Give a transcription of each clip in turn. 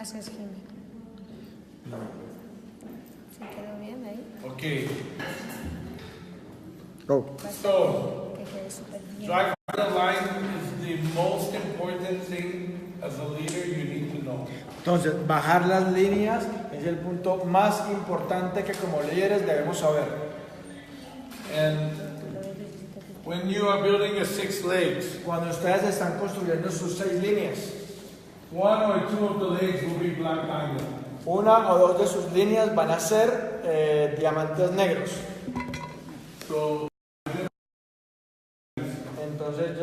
Gracias, Jimmy. ¿Se quedó bien ahí? Okay. Go. So, Que quede súper bien. drive the line is the most important thing as a leader you need to know. Entonces, bajar las líneas es el punto más importante que como líderes debemos saber. And when you are building your 6 legs, Cuando ustedes están construyendo sus 6 líneas, 1 or 2 of the legs will be black diamond. una o dos de sus líneas van a ser diamantes negros. So, Entonces,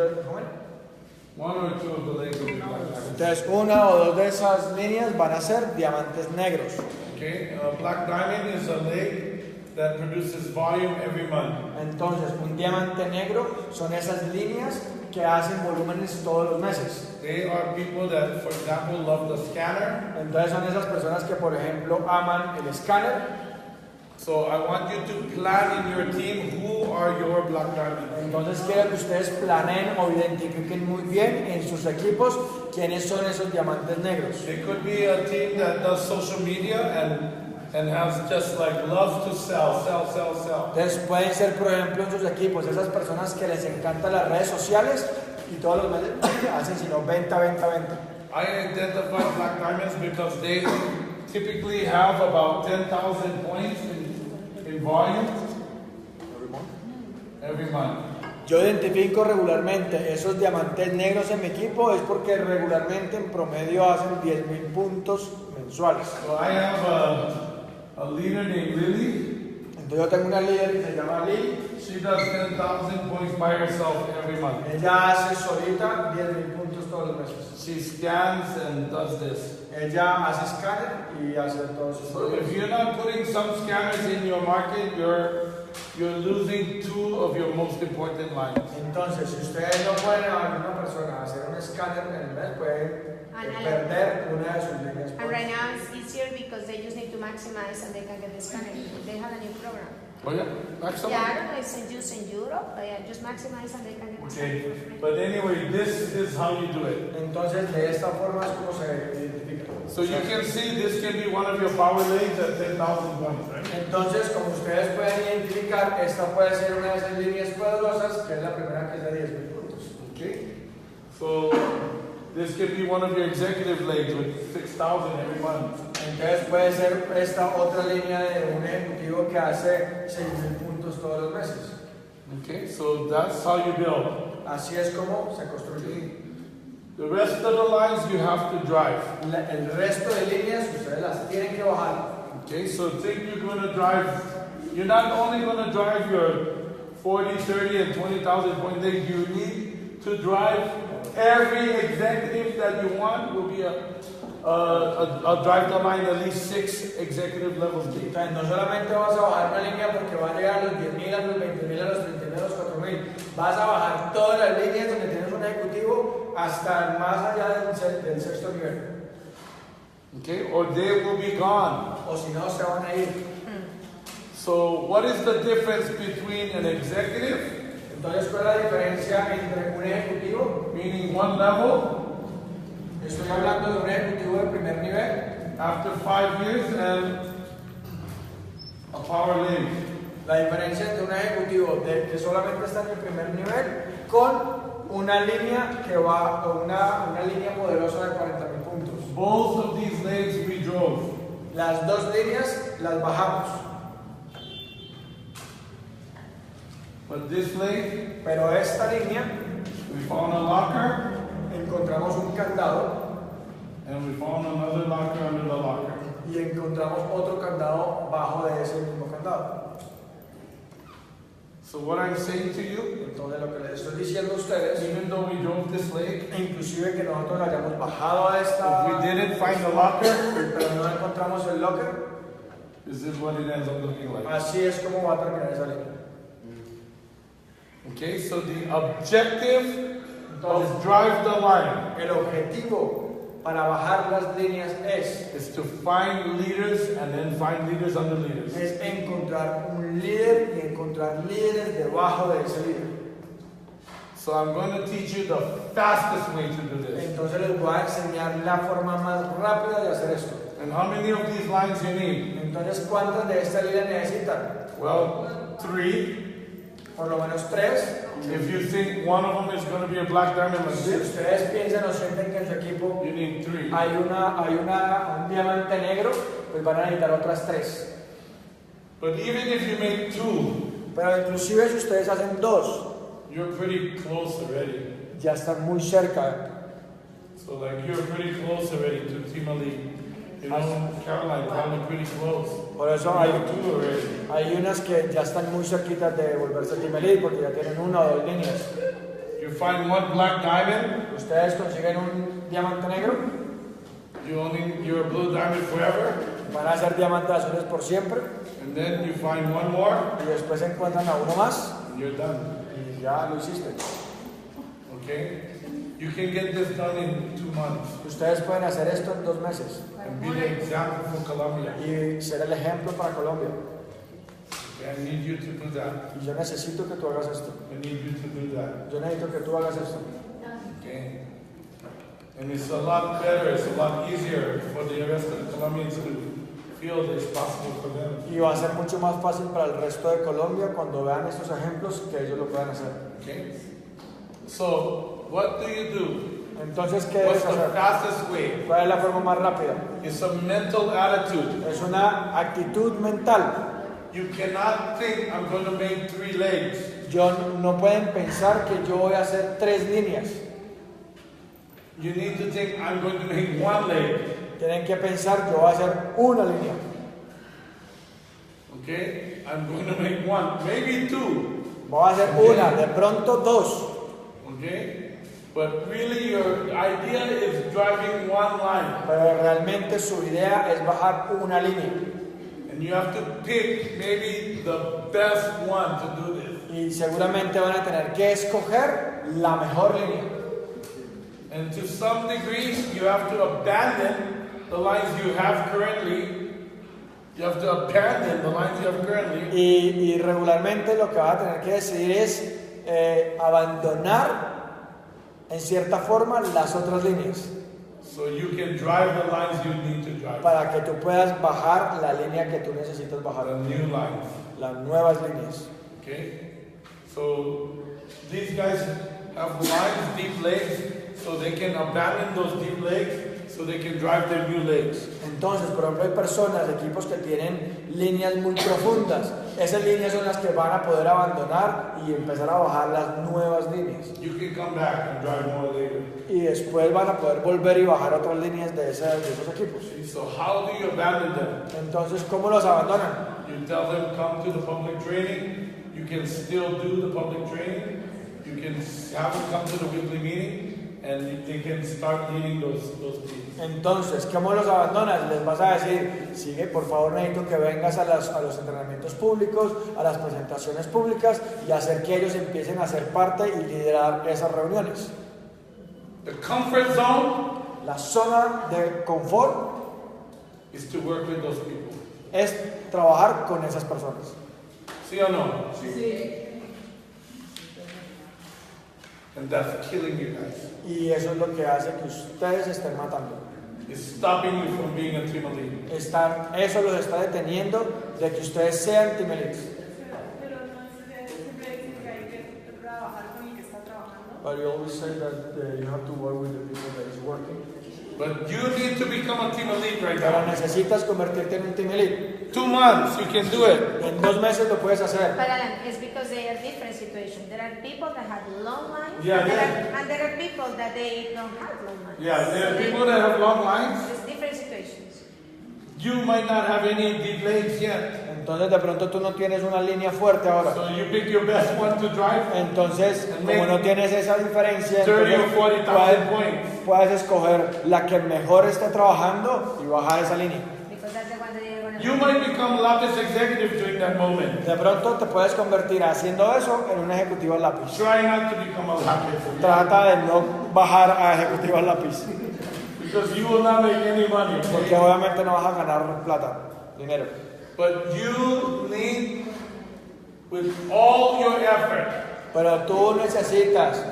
1 or 2 of the legs will be black diamond. entonces una o dos de esas líneas van a ser diamantes negros. Okay, black diamond is a leg that produces volume every month. Entonces, un diamante negro son esas líneas que hacen volúmenes todos los meses. They are people that, for example, love the scanner. Entonces son esas personas que, por ejemplo, aman el escáner. So I want you to plan in your team who are your black diamonds. Entonces quiero que ustedes planeen o identifiquen muy bien en sus equipos quiénes son esos diamantes negros. It could be a team that does social media and has just like loves to sell. Entonces pueden ser, por ejemplo, en sus equipos esas personas que les encantan las redes sociales y todos los meses hacen sino venta. I identify black diamonds because they typically have about 10,000 points in volume every month. Yo identifico regularmente esos diamantes negros en mi equipo es porque regularmente en promedio hacen 10,000 puntos mensuales. So I have a leader named Lily. Entonces yo tengo una líder que se llama Lily. She does 10,000 points by herself every month. Ella hace solita 10,000 puntos todos los meses. She scans and does this. Ella hace escáner y hace todos sus So if you're not putting some scanners in your market, you're losing 2 of your most important lines. Entonces, si ustedes no pueden a una persona hacer un escáner en el mes, pueden perder una de sus líneas. And right now it's easier because they just need to maximize and they can get the scanner. They have a new program. Oh yeah, maximum. Yeah, I don't know if it's used in Europe, but yeah, just maximize and they can get the scanner for Okay, free. but anyway, this is how you do it. Entonces, de esta forma es como se identifica. So you can see this can be one of your power legs at 10,000 points, right? Entonces, como ustedes pueden identificar, esta puede ser una de esas líneas poderosas, que es la primera que es de 10,000 puntos. Okay, so this can be one of your executive legs with 6,000 every month. Entonces puede ser esta otra línea de un ejecutivo que hace 6,000 puntos todos los meses. Okay, so that's how you build. Así es como se construye. The rest of the lines you have to drive. El resto de líneas ustedes las tienen que bajar. Okay, so think you're going to drive, you're not only going to drive your 40, 30, and 20,000 point league, you need to drive every executive that you want will be a drive the line at least 6 executive levels deep. Entonces no solamente vas a bajar una línea porque va a llegar a los 10,000, a los 20,000, a los 30,000, a los 4,000. Vas a bajar todas las líneas donde tienes un ejecutivo hasta más allá del sexto nivel. Okay, or they will be gone. O si no, se van a ir. So what is the difference between an executive, Entonces, ¿cuál es la diferencia entre un ejecutivo? meaning one level, Estoy hablando de un ejecutivo de primer nivel. after 5 years, and a power league? La diferencia entre un ejecutivo que solamente está en el primer nivel con una línea que va con una línea poderosa de 40,000 puntos. Both of these legs we drove. Las dos líneas las bajamos, But this leg, pero esta línea we found a locker, encontramos un candado and we found another locker under the locker. y encontramos otro candado bajo de ese mismo candado. So what I'm saying to you, Entonces lo que les estoy diciendo a ustedes, even though we drove this leg, inclusive que nosotros hayamos bajado a esta, if we didn't find the locker, pero no encontramos el locker, this is what it ends up looking like. así es como va a terminar esa línea. Okay, so the objective of drive the line El objetivo para bajar las líneas is to find leaders and then find leaders under leaders. es encontrar un líder y encontrar líderes debajo de ese líder. So I'm going to teach you the fastest way to do this. Entonces les voy a enseñar la forma más rápida de hacer esto. And how many of these lines you need? Entonces, ¿cuántas de estas líneas necesitan? Well, 3. Por lo menos 3. If you think one of them is going to be a black diamond like Si this, ustedes piensan o sienten que en su equipo you need 3. hay un diamante negro, pues van a necesitar otras 3. But even if you make 2, Pero inclusive si ustedes hacen 2, you're pretty close already. ya están muy cerca. So like you're pretty close already to Team Elite. You know, Caroline, probably pretty close. Por eso You have 2 already. hay unas que ya están muy cerquitas de volverse Team Elite porque ya tienen 1 o 2 líneas. You find one black diamond, Ustedes consiguen un diamante negro, you're a blue diamond forever. van a ser diamantes azules por siempre And then you find one more, y después encuentran a uno más and you're done. y ya lo hiciste. Okay? You can get this done in 2 months Ustedes pueden hacer esto en 2 meses and be the example for Colombia. y ser el ejemplo para Colombia. Okay, I need you to do that. Y yo necesito que tú hagas esto. I need you to do that. Yo necesito que tú hagas esto. Okay? And it's a lot better, it's a lot easier for the rest of the Colombians to feel that it's possible for them. Y va a ser mucho más fácil para el resto de Colombia cuando vean estos ejemplos que ellos lo puedan hacer. Okay? So, what do you do? Entonces, ¿qué What's debes the hacer? fastest way? ¿Cuál es la forma más rápida? It's a mental attitude. Es una actitud mental. You cannot think I'm going to make 3 legs. No pueden pensar que yo voy a hacer 3 líneas. You need to think I'm going to make 1 leg. Tienen que pensar yo voy a hacer una línea. Okay? I'm going to make 1, maybe 2. Voy a hacer una, de pronto 2. Okay? But really your idea is driving 1 line. Pero realmente su idea es bajar una línea. And you have to pick maybe the best one to do this. Y seguramente van a tener que escoger la mejor línea. And to some degree, you have to abandon the lines you have currently. You have to abandon the lines you have currently. Y regularmente lo que vas a tener que decidir es abandonar en cierta forma las otras líneas. So you can drive the lines you need to drive. Para que tú puedas bajar la línea que tú necesitas bajar. The new lines. Las nuevas líneas. Okay? So these guys have lines, deep legs, so they can abandon those deep legs, so they can drive their new legs. Entonces, por ejemplo, hay personas, equipos que tienen líneas muy profundas. Esas líneas son las que van a poder abandonar y empezar a bajar las nuevas líneas. You can come back and drive more later. Y después van a poder volver y bajar otras líneas de esos equipos. So how do you abandon them? Entonces, ¿cómo los abandonan? You tell them come to the public training. You can still do the public training. You can have them come to the weekly meeting, and they can start leading those meetings. Entonces, ¿cómo los abandonas? Les vas a decir, sigue, por favor, necesito que vengas a los entrenamientos públicos, a las presentaciones públicas y hacer que ellos empiecen a ser parte y liderar esas reuniones. The comfort zone La zona de confort is to work with those people. es trabajar con esas personas. ¿Sí o no? Sí. And that's killing you guys. Y eso es lo que hace que ustedes estén matando. It's stopping you from being a team elite. Eso los está deteniendo de que ustedes sean team elites. Pero no siempre dicen que hay que trabajar con el que está trabajando. But you always say that you have to work with the people that is working. But you need to become a team elite right Pero now. necesitas convertirte en un team elite. 2 months, you can do it. En 2 meses lo puedes hacer. But Alan, it's because they are different situations. There are people that have long lines, Yeah, and, yeah. and there are people that they don't have long lines. Yeah, there are people that have long lines. It's different situations. You might not have any deep legs yet. Entonces de pronto tú no tienes una línea fuerte ahora. So you pick your best one to drive. Entonces, como no tienes esa diferencia, 30 or 40,000 puedes, points. puedes escoger la que mejor esté trabajando y bajar esa línea. Because that's the one that they're going to You might become Lapis executive during that moment. De pronto te puedes convertir haciendo eso en un ejecutivo al lápiz. Try not to become a Lapis. Trata de no bajar a ejecutivo al lápiz, Because you will not make any money. porque obviamente no vas a ganar plata, dinero. But you need, with all your effort, Pero tú necesitas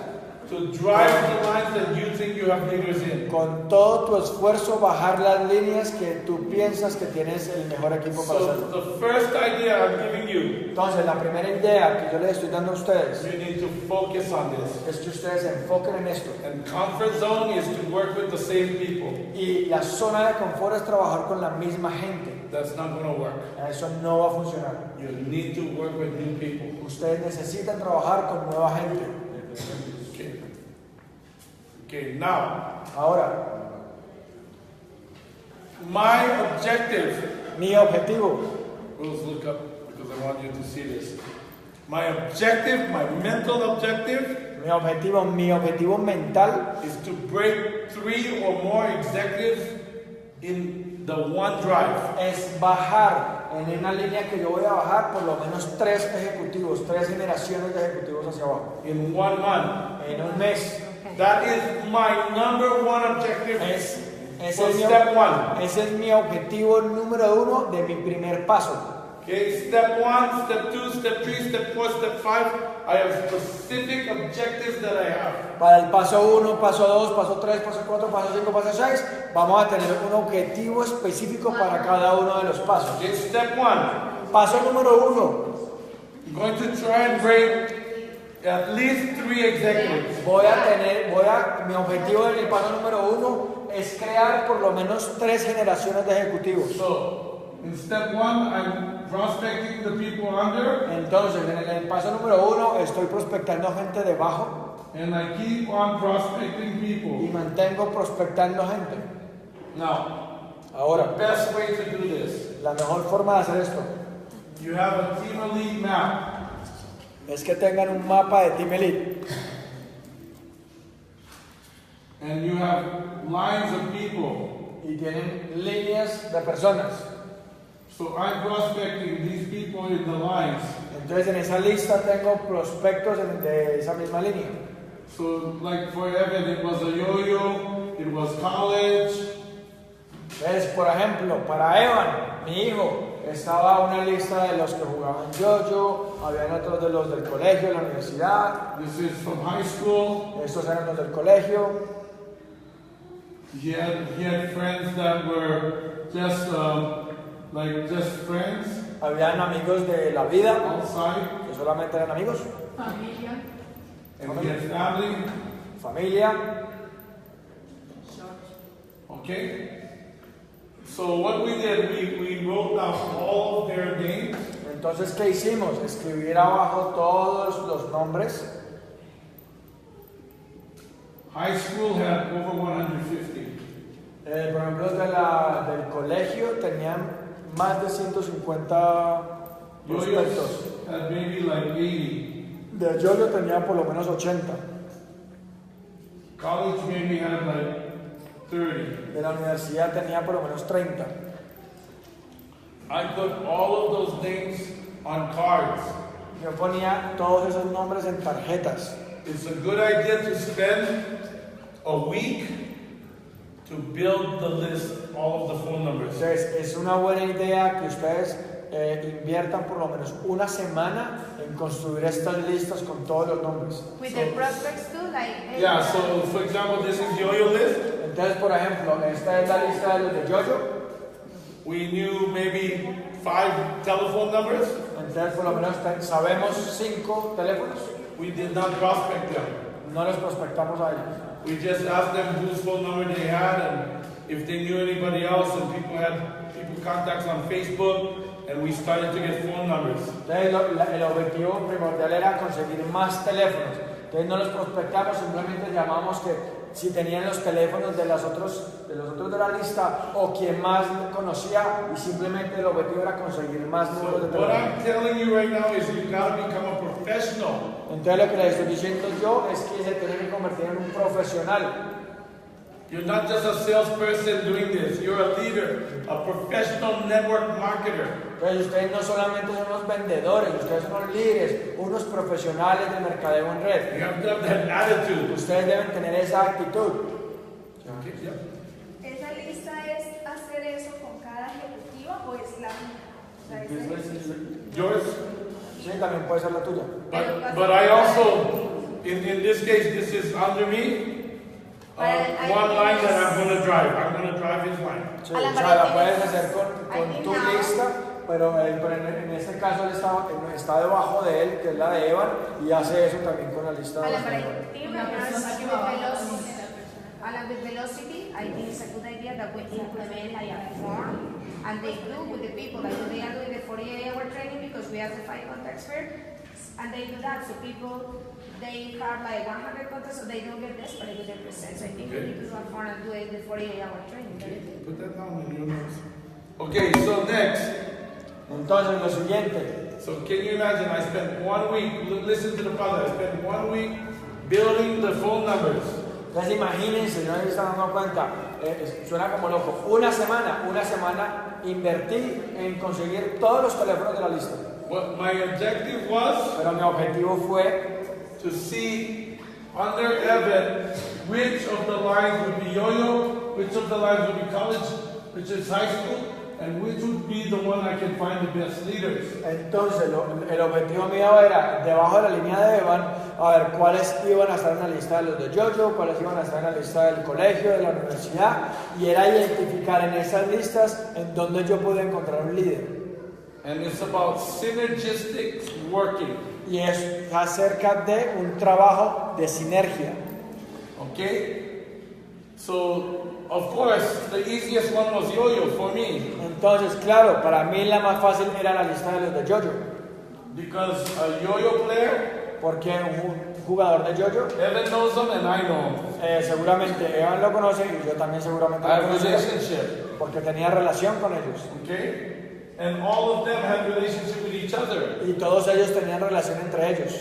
to drive the lines that you think you have leaders in. Con todo tu esfuerzo bajar las líneas que tú piensas que tienes el mejor equipo para So hacerlo. the first idea I'm giving you, Entonces, la primera idea que yo les estoy dando a ustedes you need to focus on this. es que ustedes se enfoquen en esto. And comfort zone is to work with the same people. Y la zona de confort es trabajar con la misma gente. That's not going to work. Eso no va a funcionar. You need to work with new people. Ustedes necesitan trabajar con nueva gente. Okay. Okay, now, Ahora, my objective, mi objetivo, let's look up because I want you to see this. My objective, my mental objective, mi objetivo mental is to break 3 or more executives in the one drive. es bajar en una línea que yo voy a bajar por lo menos 3 ejecutivos, 3 generaciones de ejecutivos hacia abajo. In 1 month. En un mes. That is my number one objective Ese for es mi- step 1. ese es mi objetivo número 1 de mi primer paso. Okay, step 1, step 2, step 3, step 4, step 5. I have specific objectives that I have. Para el paso 1, paso 2, paso 3, paso 4, paso 5, paso 6, vamos a tener un objetivo específico para cada uno de los pasos. Okay, step 1. Paso número 1, I'm going to try and break at least 3 executives. mi objetivo en el paso número 1 es crear por lo menos 3 generaciones de ejecutivos. So, in step 1, I'm prospecting the people under, Entonces, en el paso número 1 estoy prospectando gente debajo and I keep on prospecting y people. mantengo prospectando gente. Now, the Ahora, best way to do this, la mejor forma de hacer esto you have a team elite map. es que tengan un mapa de Team Elite And you have lines of people. y tienen líneas de personas. So I'm prospecting these people in the lines. Entonces, en esa lista tengo prospectos de esa misma línea. So, like for Evan, it was a yo-yo, it was college. Entonces, por ejemplo, para Evan, mi hijo, estaba una lista de los que jugaban yo-yo, habían otros de los del colegio, de la universidad, This is from high school. estos eran los del colegio. He had friends that were just just friends Habían amigos de la vida, outside, que solamente eran amigos, Familia. and he had family. familia. Okay. So what we did, we wrote down all of their names. Entonces, ¿qué hicimos? Escribir abajo todos los nombres. High school had over 150. Por ejemplo, los del colegio tenían más de 150 prospectos. Yo-yos had maybe like 80. De yo-yo tenía por lo menos 80. College maybe had like 30. De la universidad tenía por lo menos 30. I put all of those names on cards. Yo ponía todos esos nombres en tarjetas. It's a good idea to spend a week to build the list, all of the phone numbers. Entonces, es una buena idea que ustedes inviertan por lo menos una semana en construir estas listas con todos los nombres. With the prospects too, like. Yeah, so for example, this is yo-yo list. Entonces, por ejemplo, esta es la lista de los de yo-yo. We knew maybe 5 telephone numbers. Entonces, por lo menos sabemos 5 teléfonos. We did not prospect them. No los prospectamos a ellos. We just asked them whose phone number they had and if they knew anybody else, and people contacts on Facebook, and we started to get phone numbers. Entonces, el objetivo primordial era conseguir más teléfonos. Entonces, no los prospectamos, simplemente llamamos que si tenían los teléfonos de los otros de la lista o quien más conocía, y simplemente el objetivo era conseguir más números de So what teléfono. I'm telling you right now is you gotta become a professional. Entonces, lo que les estoy diciendo yo es que se tiene que convertir en un profesional. You're not just a salesperson doing this. You're a leader, a professional network marketer. Entonces, ustedes no solamente son unos vendedores, ustedes son unos líderes, unos profesionales de mercadeo en red. You have to have that attitude. Ustedes deben tener esa actitud. Okay, yeah. ¿Esa lista es hacer eso con cada ejecutiva o es la mía? O sea, Yours? Sí, también puede ser la tuya. But I also in this case, this is under me. I One think line that it's- I'm going to drive. I'm going to drive his line. Sí, Alan, o sea, pero la I puedes think- hacer con I think tu now- lista, pero en este caso él está debajo de él, que es la de Evan, y hace eso también con la lista de Alan, los but I demás. think Una persona que with va velocity, Alan, with velocity, I think it's a good idea that we implement like a form, and they do with the people, like they are doing the 48-hour training because we have the 5 contacts fair, and they do that, so people, they have like 100 contacts, so they don't get desperate with their presence. I think we need to do a form and do it the 48-hour training. Put that down in your notes. Okay, so next. Entonces, lo siguiente, So can you imagine? I spent 1 week. Listen to the father. I spent 1 week building the phone numbers. entonces imagínense, no se están dando cuenta, suena como loco, una semana invertí en conseguir todos los teléfonos de la lista, What my objective was pero mi objetivo fue to see under Evan which of the lines would be yo-yo, which of the lines would be college, which is high school, and which would be the one I can find the best leaders. Entonces, el objetivo mío era, debajo de la línea de Evan, a ver cuáles iban a estar en la lista de los de Jojo, cuáles iban a estar en la lista del colegio, de la universidad, y era identificar en esas listas en donde yo podía encontrar un líder. And it's about synergistic working. Y es acerca de un trabajo de sinergia. Okay? So, of course, the easiest one was yo-yo for me. Entonces, claro, para mí la más fácil era la lista de los de Jojo, Because a yo-yo player, porque un jugador de Jojo, Evan knows them and I know them. seguramente Evan lo conoce y yo también seguramente I lo have conocía, relationship. porque tenía relación con ellos. Okay? And all of them had relationship with each other. Y todos ellos tenían relación entre ellos.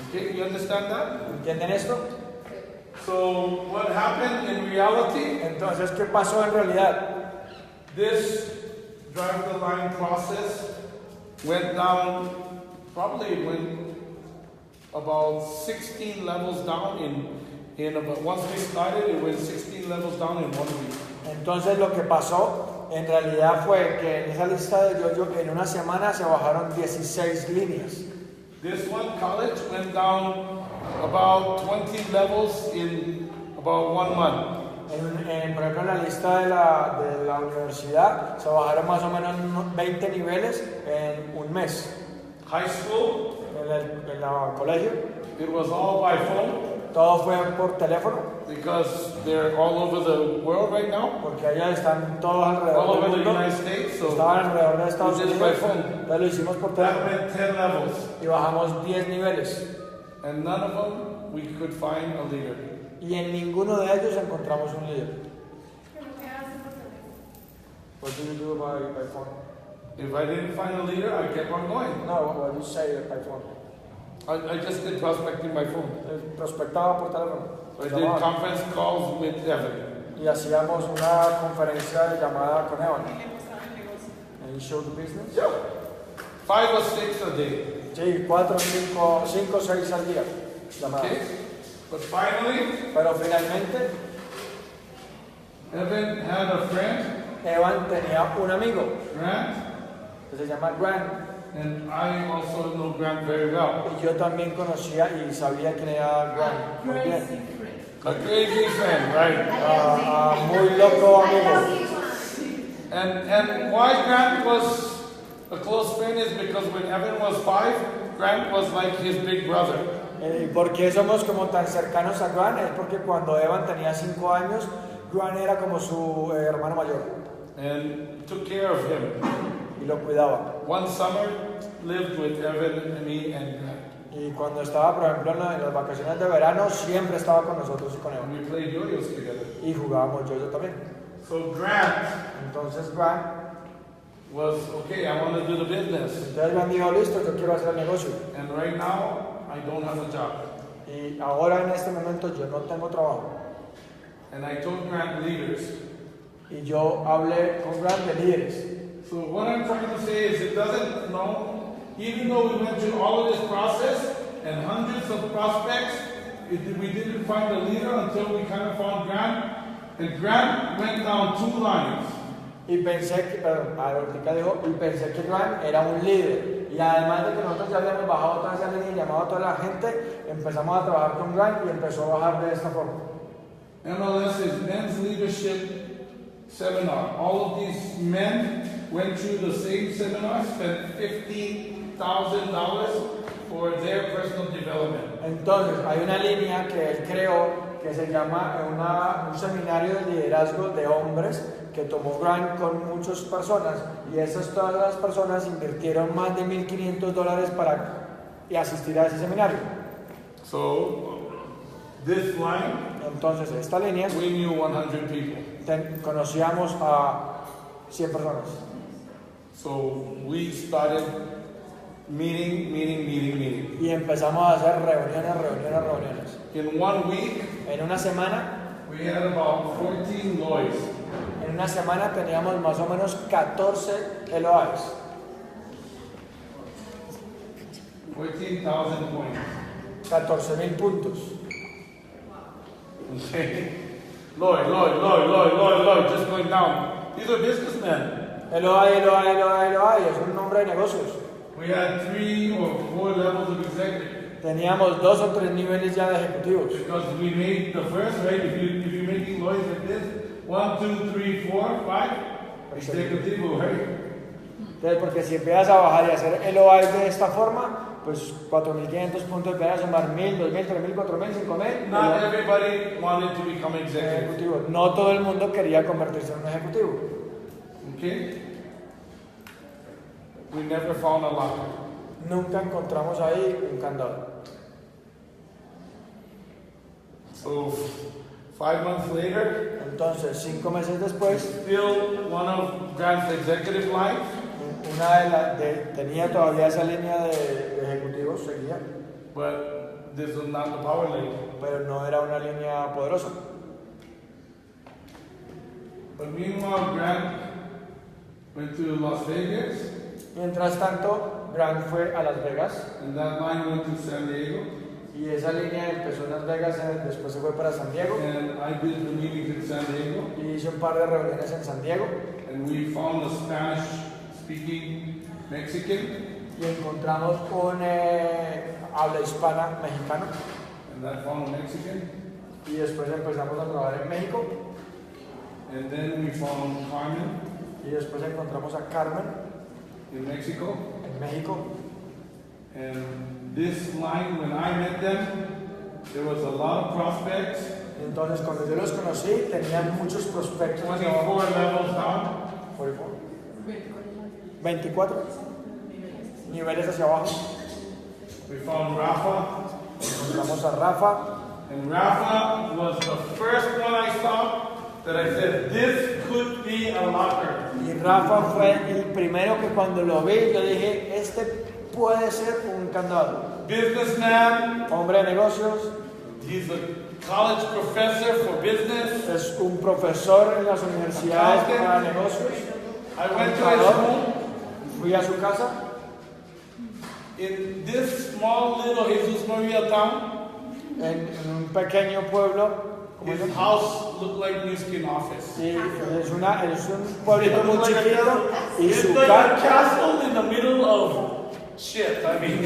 Okay, you understand that? ¿Entienden esto? So what happened in reality? Entonces, ¿qué pasó en realidad? This drive the line process went down, probably went about 16 levels down in about, once we started, it went 16 levels down in 1 week. Entonces, lo que pasó en realidad fue que en esa lista de Jojo en una semana se bajaron 16 líneas. This one college went down about 20 levels in about 1 month. Por ejemplo, en la lista de la universidad se bajaron más o menos unos 20 niveles en un mes. High school, En el colegio, it was all by phone todo fue por teléfono, because they're all over the world right now, porque allá están todos all alrededor over del the mundo, United States. So estaban alrededor de Estados we did it Unidos, by phone. entonces lo hicimos por That teléfono went 10 levels, y bajamos 10 niveles. and none of them we could find a leader. Y en ninguno de ellos encontramos un líder. ¿Pero qué hacen por teléfono? What do you do by phone? If I didn't find a leader, I kept on going. No, what do you say by phone? I just did prospecting by phone. Prospectaba por teléfono. So I did conference calls with Evan. Y hacíamos una conferencia de llamada con Evan. Y le mostraron el negocio. And you show the business? 5 or 6 a day. Sí, 4, 5, 6 al día. Llamadas. Okay? But finally, Pero finalmente, Evan had a friend, Evan tenía un amigo Grant, que se llama Grant. and I also know Grant very well. Y yo también conocía y sabía quién era Grant. Muy bien. A crazy friend, right? Muy loco amigo. And why Grant was a close friend is because when Evan was 5, Grant was like his big brother. ¿Y por qué somos como tan cercanos a Grant? Es porque cuando Evan tenía 5 años, Grant era como su hermano mayor And took care of him. y lo cuidaba. One summer, lived with Evan and me and Grant. Y cuando estaba, por ejemplo, en las vacaciones de verano, siempre estaba con nosotros y con And Evan. we played yo-yos together. Y jugábamos yo también. So Grant Entonces Grant, was, okay, I want to do the business. entonces Grant dijo, listo, yo quiero hacer el negocio. And right now, I don't have a job. Y ahora en este momento yo no tengo trabajo. And I told Grant leaders. Y yo hablé con Grant de líderes. So what I'm trying to say is it doesn't know, even though we went through all of this process and hundreds of prospects, we didn't find a leader until we kind of found Grant. And Grant went down 2 lines. Y pensé que, perdón, ahorita dijo, y pensé que Grant era un líder. Y además de que nosotros ya habíamos bajado toda esa línea y llamado a toda la gente, empezamos a trabajar con Grant y empezó a bajar de esta forma. MLS is Men's Leadership Seminar. All of these men went through the same seminar, spent $15,000 for their personal development. Entonces, hay una línea que él creó que se llama un seminario de liderazgo de hombres que tomó Grant con muchas personas y todas las personas invirtieron más de $1,500 para asistir a ese seminario. So, this line, entonces esta línea we knew 100 people. Conocíamos a 100 personas. So, we started meeting. Y empezamos a hacer reuniones. In 1 week, en una semana, we had about 14 LOIs. En una semana teníamos más o menos 14 LOIs. 14,000 points. 14,000 puntos. Okay. Lloyd, just going down. These are businessmen. LOI, es un nombre de negocios. We had 3 or 4 levels of executive. Teníamos 2 o 3 niveles ya de ejecutivos. Because we made the first, right? If you're making lawyers like this, 1, 2, 3, 4, 5, executivo, right? Entonces, porque si empiezas a bajar y hacer LOI de esta forma, pues 4,500 puntos empiezan a sumar 1,000, 2,000, 3,000, 4,000, 5,000. Not everybody wanted to become executive. No todo el mundo quería convertirse en un ejecutivo. Okay? We never found a locker. Nunca encontramos ahí un candado. So, 5 months later, entonces 5 meses después, still one of Grant's executive lines. Tenía todavía esa línea de ejecutivos, seguía. But this was not the power lane. Pero no era una línea poderosa. But meanwhile, Grant went to Las Vegas. Mientras tanto, Grant fue a Las Vegas. And that line went to San Diego. Y esa línea empezó en Las Vegas, después se fue para San Diego. And I did the meetings in San Diego. Y hice un par de reuniones en San Diego. And we found a Spanish-speaking Mexican. Y encontramos un habla hispana mexicano. And that found a Mexican. Y después empezamos a trabajar en México. And then we found Carmen. Y después encontramos a Carmen. In Mexico. En México. And this line, when I met them, there was a lot of prospects. Entonces, cuando yo los conocí, tenían muchos prospectos. 24 levels down. 24 niveles hacia abajo. We found Rafa. Encontramos a Rafa. And Rafa was the first one I saw that I said, this could be a locker. Y Rafa fue el primero que cuando lo vi, yo dije, este puede ser un candado. Businessman. Hombre de negocios. He's a college professor for business. Es un profesor en las universidades para negocios. I went to his home. Fui a su casa. In this small little Jesus Maria town. En un pequeño pueblo. His house looked like Nuskin office. Sí, es un pueblito muy chiquito. Y it's su like a castle in the middle of shit. I mean,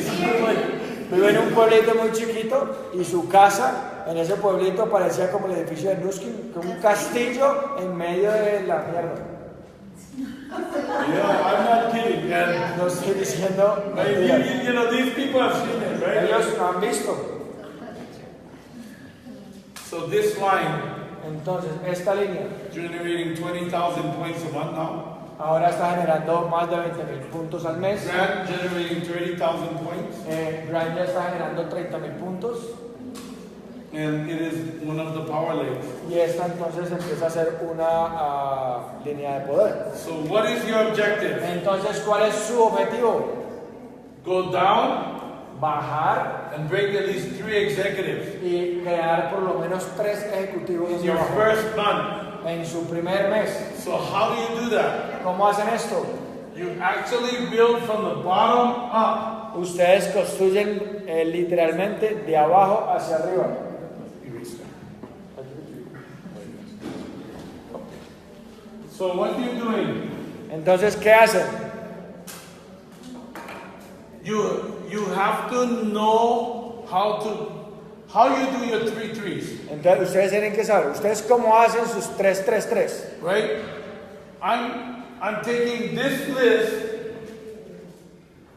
vive en un pueblito muy chiquito y su casa en ese pueblito parecía como el edificio de Nuskin, como un castillo en medio de la mierda. Yeah, I'm not kidding. And no estoy diciendo. You know, these people have seen it, right? Ellos lo han visto. So this line, entonces esta línea, generating 20,000 points a month now. Ahora está generando más de 20,000 puntos al mes. Grant generating 30,000 points. Grant ya está generando 30,000 puntos. And it is one of the power lanes. Y esta entonces empieza a ser una línea de poder. So what is your objective? Entonces, ¿cuál es su objetivo? Go down. Bajar and break at least 3 executives y crear por lo menos 3 ejecutivos in your first month. En su primer mes. So how do you do that? ¿Cómo hacen esto? You actually build from the bottom up. Ustedes construyen literalmente de abajo hacia arriba. So what are you doing? Entonces, ¿qué hacen? you have to know how you do your 3 threes, Entonces ustedes tienen que saber, ustedes cómo hacen sus 3-3-3. right? I'm taking this list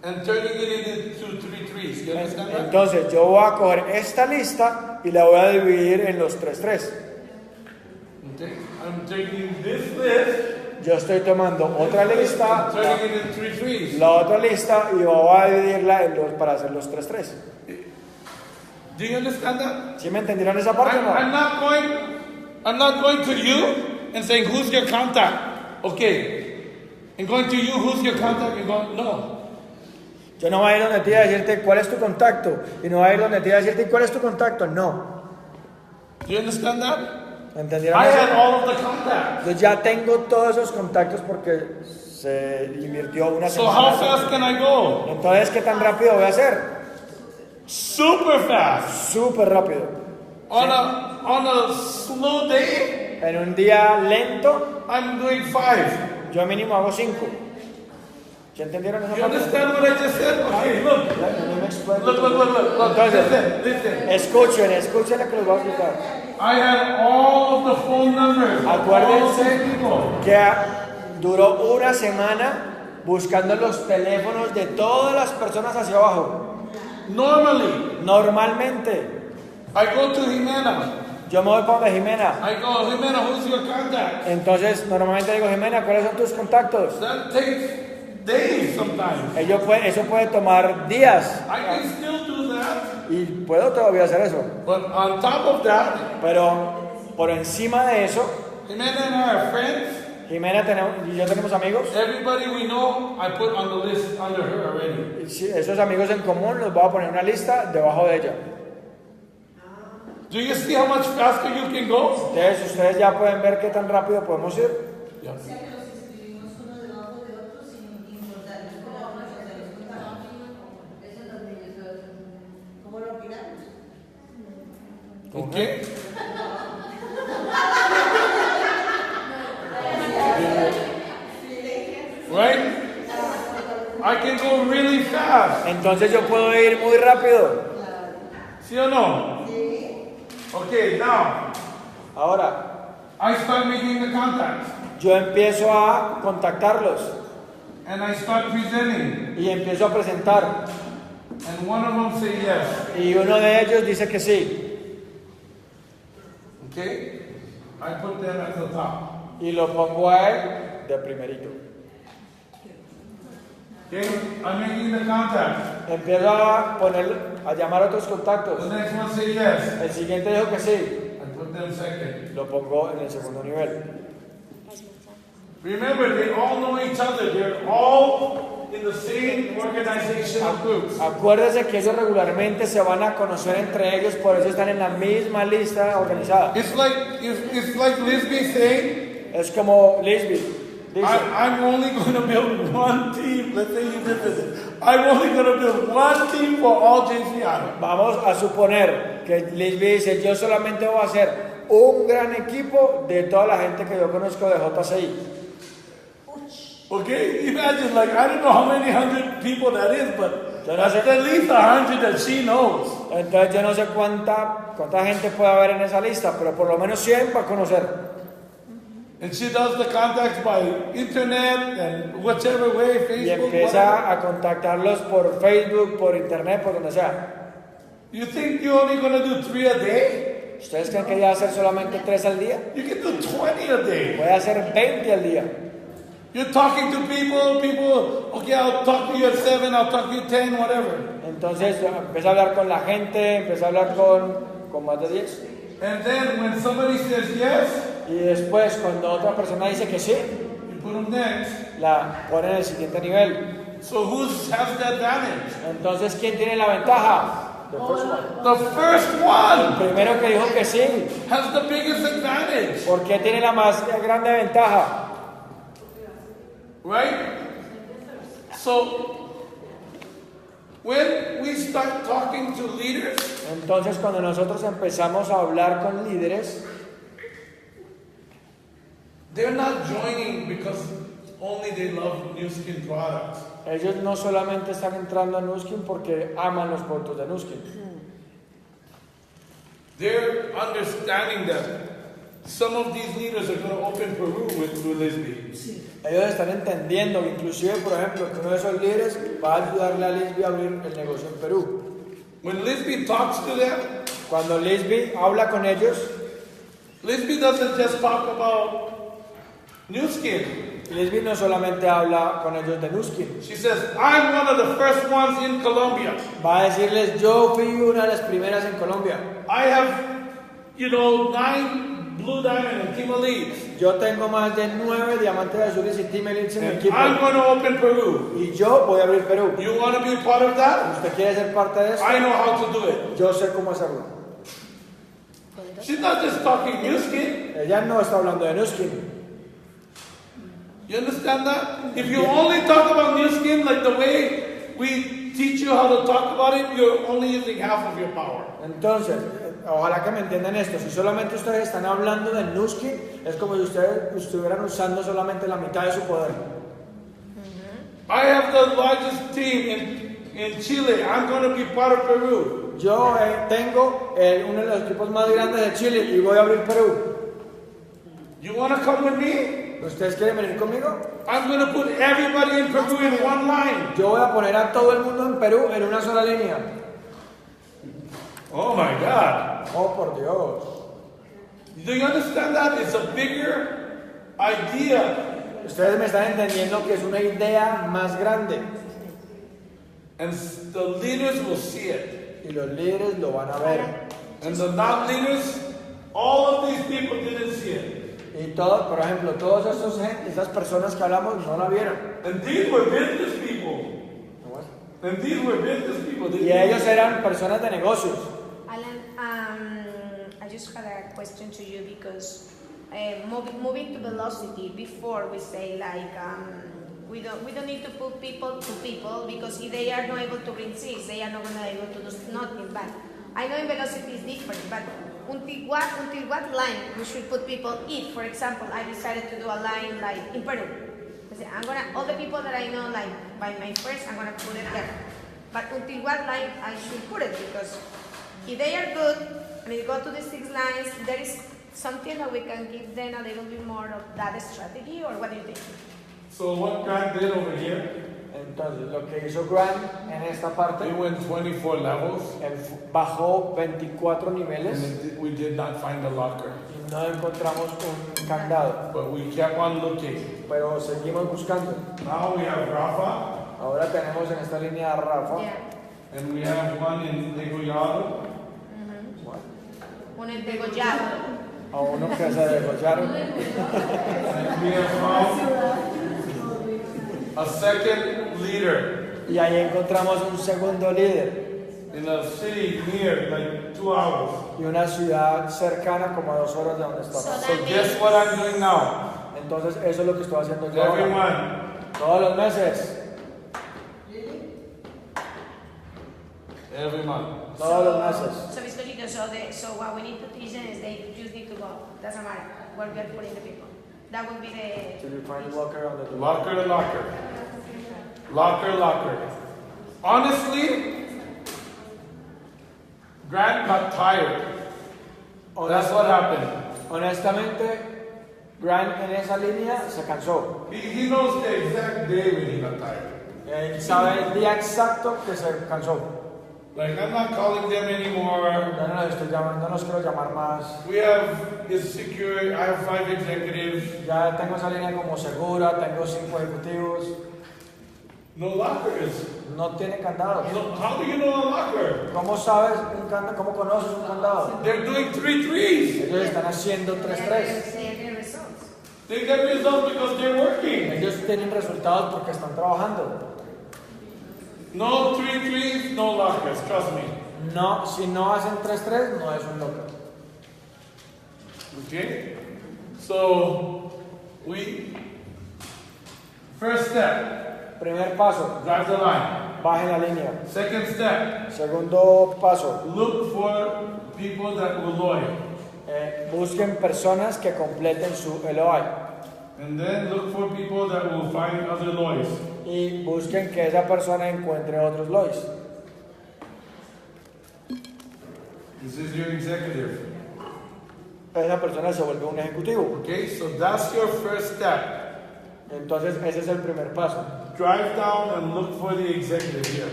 and turning it into 3 threes. You understand that? Entonces yo voy a coger esta lista y la voy a dividir en los 3-3. Okay. I'm taking this list Yo estoy tomando otra lista, and turning it into 3 threes. la otra lista y voy a dividirla para hacer los 3-3. Do you understand that? ¿Sí me entendieron esa parte o no? I'm not going to you and saying who's your contact. Okay. And going to you, who's your contact? And going, no. Yo no voy a ir donde ti a decirte cuál es tu contacto y no voy a ir donde ti a decirte cuál es tu contacto, no. Do you understand that? ¿Me entendieron I eso? had all of the contacts. Yo ya tengo todos esos contactos porque se invirtió una So how semana. fast can I go? Entonces, ¿qué tan rápido voy a hacer? Super fast. Súper rápido. On a slow day, En un día lento, I'm doing 5. yo mínimo hago 5. ¿Sí entendieron esa You parte? understand what I just said? Okay, look. Ya me explico. Look. Entonces, Listen. escuchen lo que les voy a explicar. I had all of the phone numbers of all Acuérdense the people. que duró una semana buscando los teléfonos de todas las personas hacia abajo. Normally, Normalmente, I go to Jimena. yo me voy para donde Jimena. I go, Jimena, who's your contact? Entonces, normalmente digo, Jimena, ¿cuáles son tus contactos? That takes days sometimes. Eso puede tomar días I can still do that, y puedo todavía hacer eso. but on top of that, Pero por encima de eso, Jimena and I are friends. Jimena y yo tenemos amigos. Everybody we know, I put on the list under her already. Y esos amigos en común los voy a poner en una lista debajo de ella. Do you see how much faster you can go? Entonces, ustedes ya pueden ver qué tan rápido podemos ir. Yeah. Okay. Right? I can go really fast. Entonces yo puedo ir muy rápido. ¿Sí o no? Okay, now Ahora, I start making the contacts yo empiezo a contactarlos and I start presenting, y empiezo a presentar. and one of them say yes. Y uno de ellos dice que sí. Okay? I put them at the top. Y lo pongo a él de primerito. Okay? I'm making the contact. Empiezo a llamar a otros The contactos. next one say yes. El siguiente dijo que sí. I put them second. Lo pongo en el segundo nivel. Remember, they all know each other. They're all in the same organizational groups. Acuérdese que ellos regularmente se van a conocer entre ellos, por eso están en la misma lista organizada. It's like Lisby saying, Es como Lisby dice, I'm only going to build one team. Let's say you did this. I'm only going to build one team for all JCI. vamos a suponer que Lisby dice, yo solamente voy a hacer un gran equipo de toda la gente que yo conozco de JCI. Okay? Imagine, like, I don't know how many hundred people that is, but Yo no that's sé. at least 100 that she knows. Entonces yo no sé cuánta gente puede haber en esa lista, pero por lo menos 100 para conocer. And she does the contacts by internet and whichever way, Y Facebook, whatever. empieza a contactarlos por Facebook, por internet, por donde sea. You think you're only going to do 3 a day? ¿Ustedes creen que ya hacer solamente 3 al día? You can do 20 a day. Voy a hacer 20 al día. You're talking to people, okay, I'll talk to you at 7, I'll talk to you 10, whatever. Entonces empecé a hablar con la gente, empecé a hablar con más de 10. And then when somebody says yes, Y después cuando otra persona dice que sí, you put them next. la ponen en el siguiente nivel. So who has the advantage? Entonces, ¿quién tiene la ventaja? The first one. The first one El primero que dijo que sí. has the biggest advantage, ¿Por qué tiene la más grande ventaja? right? So when we start talking to leaders, Entonces, cuando nosotros empezamos a hablar con líderes, they're not joining because only they love Nuskin products. Ellos no solamente están entrando a Nuskin porque aman los productos de Nuskin. They're understanding that some of these leaders are going to open Peru with Lisby. Ellos están entendiendo, inclusive, por ejemplo, que uno de esos líderes va a ayudarle a Lisby a abrir el negocio en Perú. When Lisby talks to them, Cuando Lisby habla con ellos, Lisby doesn't just talk about Nuskin. Lisby no solamente habla con ellos de Nuskin, She says, I'm one of the first ones in Colombia. va a decirles, yo fui una de las primeras en Colombia. I have, 9 blue diamond and Timalids. Yo tengo más de 9 diamantes azules y Timelids en mi And equipo. I'm going to open Peru. Y yo voy a abrir Perú. You want to be a part of that? ¿Usted quiere ser parte de eso? I know how to do it. Yo sé cómo hacerlo. She's not just talking Nuskin. Ella no está hablando de Nuskin. You understand that? If you only talk about Nuskin like the way we teach you how to talk about it, you're only using half of your power. Entonces, ojalá que me entiendan esto. Si solamente ustedes están hablando de Nuskin, es como si ustedes estuvieran usando solamente la mitad de su poder. I have the largest team in Chile. I'm going to be part of Peru. Yo tengo uno de los equipos más grandes de Chile y voy a abrir Perú. You want to come with me? ¿Ustedes quieren venir conmigo? I'm going to put everybody in Peru in one line. Yo voy a poner a todo el mundo en Perú en una sola línea. Oh my God. Oh, por Dios. Do you understand that? It's a bigger idea. Ustedes me están entendiendo que es una idea más grande. And the leaders will see it. Y los líderes lo van a ver. And the non-leaders, all of these people didn't see it. Y todo, por ejemplo, todas esas personas que hablamos no la vieron. And these were business people. And these were business people. Y ellos eran personas de negocios. Alan, I just had a question to you because moving to velocity, before we say like we don't need to put people to people because if they are not able to bring seeds, they are not going to be able to do nothing. But I know in velocity is different, but until what line we should put people in? For example, I decided to do a line like in Peru. I say, all the people that I know like by my friends, I'm gonna put it there. But until what line I should put it? Because if they are good and you go to the 6 lines, there is something that we can give them a little bit more of that strategy, or what do you think? So what Grant did over here, Entonces, lo que hizo Grant en esta parte, they went 24 levels. él bajó 24 niveles And we did not find a locker. y no encontramos un candado, But we kept on looking. pero seguimos buscando. Now we have Rafa. Ahora tenemos en esta línea a Rafa, Yeah. And we have one in Degollado. Un degollado. a uno que se degollaron, And we have found a second leader y ahí encontramos un segundo líder in a city near, like 2 hours. y una ciudad cercana como a 2 horas de donde estamos. So guess what I'm doing now? Entonces eso es lo que estoy haciendo yo ahora. Everyone, Todos los meses, every month. todos los meses. So it's good, so what we need to teach them is they just need to go. Doesn't matter where we are putting the people. That would be the. Till you find a locker on the door. Locker, locker. Locker, locker. Honestly, Grant got tired. That's what happened. Honestamente, Grant en esa línea se cansó. He knows the exact day when he got tired. Él sabe el día exacto que se cansó. Like, I'm not calling them anymore. Ya no los estoy llamando, no los quiero llamar más. We have is secure. I have 5 executives. Ya tengo esa línea como segura, tengo 5 ejecutivos. No lockers. No tiene candado. No, how do you know a locker? ¿Cómo sabes un candado? ¿Cómo conoces un candado? They're doing 3-3s. Ellos están haciendo 3-3. They get results. They get results because they're working. Ellos tienen resultados porque están trabajando. No 3-3s, no lockers. Trust me. No, si no hacen 3-3, no es un locker. Okay? So, first step, Primer paso, drive the line. bajen la línea. Second step, Segundo paso, look for people that will loyal. busquen personas que completen su LOI. And then look for people that will find other lawyers. y busquen que esa persona encuentre otros Lois. This is your executive. Esa persona se vuelve un ejecutivo. Okay, so that's your first step. Entonces ese es el primer paso. Drive down and look for the executive here.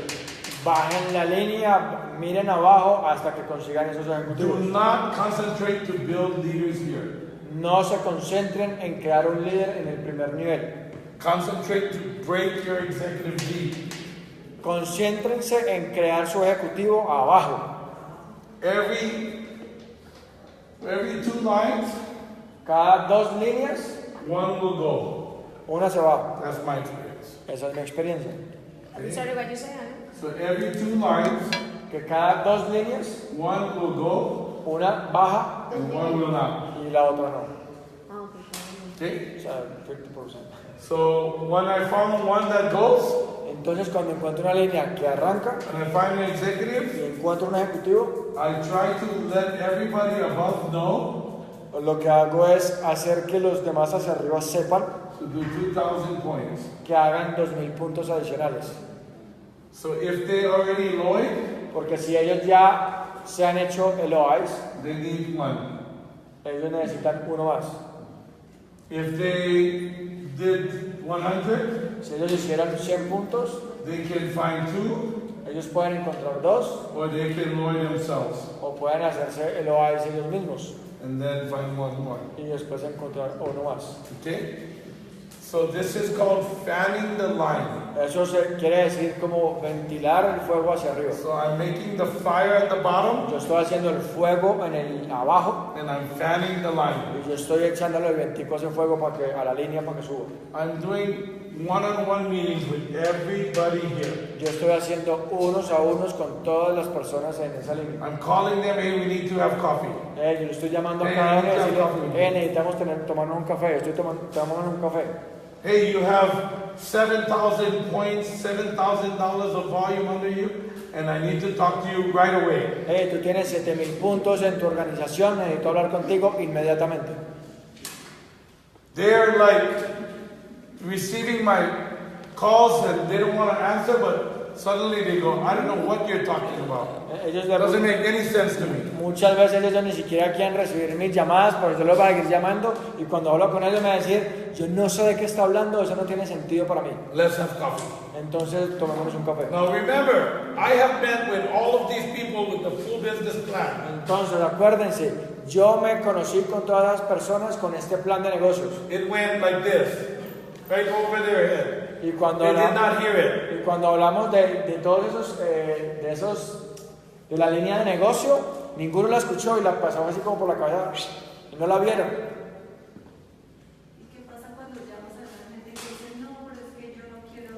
Bajen la línea, miren abajo hasta que consigan esos Do ejecutivos. not concentrate to build leaders here. No se concentren en crear un líder en el primer nivel. Concentrate to break your executive lead. Concéntrense en crear su ejecutivo abajo. Every 2 lines, Cada 2 líneas, one will go. una se va. That's my experience. Esa es mi experiencia. I'm sorry, what you say, Anna? So every 2 lines, Que cada 2 líneas, one will go una baja and one will not. y la otra no. Oh, Okay? O sea, 50%. So when I found one that goes Entonces cuando encuentro una línea que arranca and I find an executive, y encuentro un ejecutivo, I try to let everybody above know lo que hago es hacer que los demás hacia arriba sepan to do 2,000 points. que hagan 2000 puntos adicionales. So if they already Lloyd, Porque si ellos ya se han hecho LOIs, they need 1. ellos necesitan uno más. If they did 100, Si ellos hicieron 100 puntos, they can find 2 ellos pueden encontrar 2 or they can Lloyd themselves o pueden hacerse LOIs ellos mismos and then find 1 more. y después encontrar uno más. Okay? So this is called fanning the line. Eso quiere decir como ventilar el fuego hacia arriba. So I'm making the fire at the bottom Yo estoy haciendo el fuego en el abajo and I'm fanning the line. y yo estoy echándole el ventico a ese fuego a la línea para que suba. I'm doing one-on-one meetings with everybody here. Yo estoy haciendo unos a unos con todas las personas en esa línea. I'm calling them, hey, we need to have coffee. Yo le estoy llamando a cada uno y decirle, necesitamos tomarnos un café, tomándonos un café. Hey, you have 7,000 points, $7,000 of volume under you, and I need to talk to you right away. Tú tienes 7000 puntos en tu organización, necesito hablar contigo inmediatamente. They're like receiving my calls and they don't want to answer, but suddenly they go, I don't know what you're talking about. Ellos It doesn't make any sense to me. muchas veces ellos ni siquiera quieren recibir mis llamadas, pero yo los voy a seguir llamando y cuando hablo con ellos me van a decir, yo no sé de qué está hablando, eso no tiene sentido para mí. Let's have coffee. Entonces tomémonos un café. Now remember, I have met with all of these people with the full business plan. Entonces acuérdense, yo me conocí con todas las personas con este plan de negocios. It went like this, right over their head. Y cuando, They did not hear it. y cuando hablamos de todos esos, de la línea de negocio, ninguno la escuchó y la pasamos así como por la cabeza y no la vieron. ¿Y qué pasa cuando llamas a la gente que dice, no, pero es que yo no quiero,